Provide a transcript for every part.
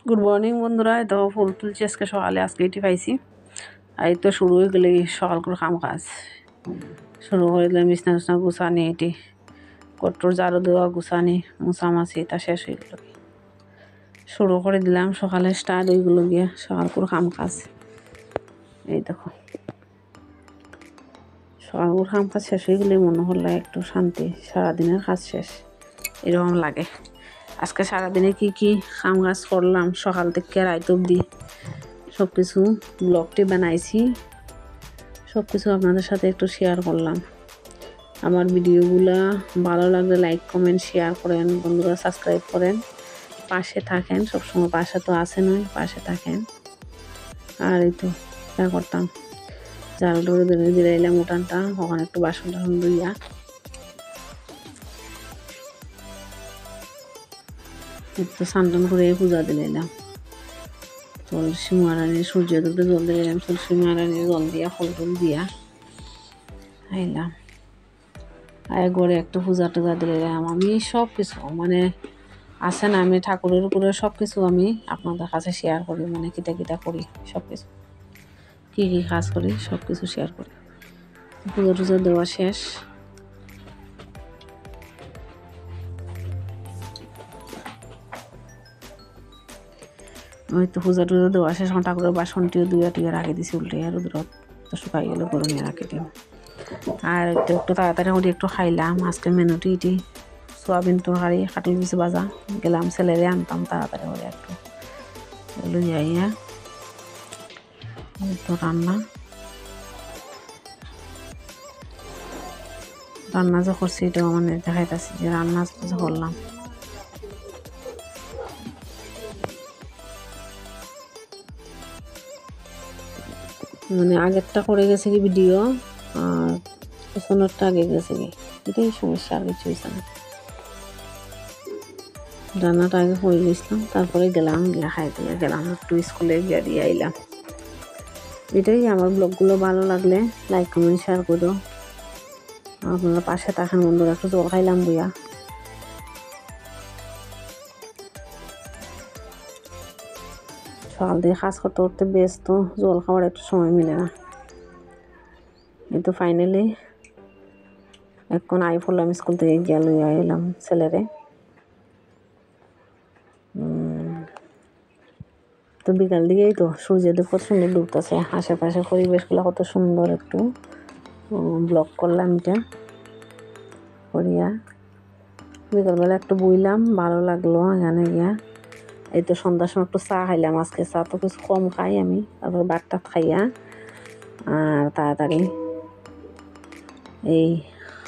Good morning বন্ধুরা, তো ফুল তুলছি আজকে সকালে। আজকে এটি পাইছি। এই তো শুরু হয়ে গেলে সকাল করে কাম কাজ শুরু করে দিলাম। বিছনা টিছনা গুছানি, এটি কট্টর ঝাড়ু দেওয়া, গুছানি, মোছামাছি তা শেষ হয়ে গেল। শুরু করে দিলাম সকালে, স্টার্ট হয়ে গেলো গিয়ে সকাল করে কাম কাজ। এই দেখো সকাল করে কাম কাজ শেষ হয়ে গেলে মনে হলো একটু শান্তি, সারাদিনের কাজ শেষ এরকম লাগে। আজকে সারাদিনে কি কি কাম কাজ করলাম সকাল থেকে রাত অবধি সব কিছু ব্লগটি বানাইছি, সব কিছু আপনাদের সাথে একটু শেয়ার করলাম। আমার ভিডিওগুলা ভালো লাগলে লাইক কমেন্ট শেয়ার করেন বন্ধুরা, সাবস্ক্রাইব করেন, পাশে থাকেন। সবসময় পাশে তো আছে নয়, পাশে থাকেন। আর এই তো যা করতাম, ঝাড়ু টাড়ু দিয়ে এলাম উঠানটা, ওখানে একটু বাসন টাসন ধুইয়া একটু স্নান করে পূজা দিলে এলাম। তুলসী মহারানীর সূর্য দুটো জল দিয়ে এলাম, তুলসী মহারানীর জল দিয়া ফল টুল দিয়া আইলাম। আর ঘরে একটু পূজা টুজা দিলাম। আমি সব কিছু মানে আছে না, আমি ঠাকুরের উপরে সব কিছু আমি আপনাদের কাছে শেয়ার করি, মানে কিতা কিতা করি, সব কিছু কী কী কাজ করি সব কিছু শেয়ার করি। পুজো টুজো দেওয়া শেষ। ওই তো পূজা টুজো দেওয়া শেষ। আমার ঠাকুরের বাসনটিও দুইয়া টুইয়া রাখি দিছি উল্টে, আর রোদ্রত তো শুকাই গেলে গরমে রাখি দিই। আর একটু তাড়াতাড়ি করে একটু খাইলাম। আজকের মেনুটি এটি সোয়াবিন তরকারি, কাটল বিচি ভাজা। গেলাম ছেলেরে আনতাম তাড়াতাড়ি করে একটু লই আইয়া তো রান্না যে করছি এটাও মানে দেখাইতেছি যে রান্না যে করলাম। মানে আগেরটা করে গেছে কি ভিডিও, আর পেছনেরটা আগে গেছে কি, এটাই সমস্যা, আর কিছু হয়েছে না। রান্নাটা আগে করে গেছিলাম, তারপরে গেলাম গিয়া খাইতে গেলাম, একটু স্কুলে গিয়া দিয়ে আইলাম। এটাই আমার ব্লগগুলো ভালো লাগলে লাইক কমেন্ট শেয়ার করো। আপনারা পাশে থাকেন বন্ধুরা। একটু জল খাইলাম বইয়া। সকাল থেকে কাজ করতে করতে ব্যস্ত, জল খাওয়ার একটু সময় মিলে না। কিন্তু ফাইনালি এখন আই পড়লাম স্কুল থেকে, গিয়া লইয়া এলাম ছেলেরে। তো বিকাল দিকেই তো সূর্যদেব কত সুন্দর ডুবতেছে, আশেপাশে পরিবেশগুলো কত সুন্দর। একটু ব্লগ করলাম এটা করিয়া, বিকালবেলা একটু বইলাম, ভালো লাগলো এখানে গিয়া। এই তো সন্ধ্যার সময় একটু চা খাইলাম। আজকে চা তো কিছু কম খাই আমি, তারপর ভাত টাত খাইয়া আর তাড়াতাড়ি এই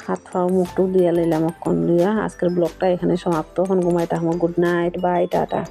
হাত পাও মুখ টুক দিয়া লইলাম অক্ষণ দিয়া। আজকের ব্লগটা এখানে সমাপ্ত। এখন ঘুমাইতে আমার গুড নাইট, বাই, টাটা।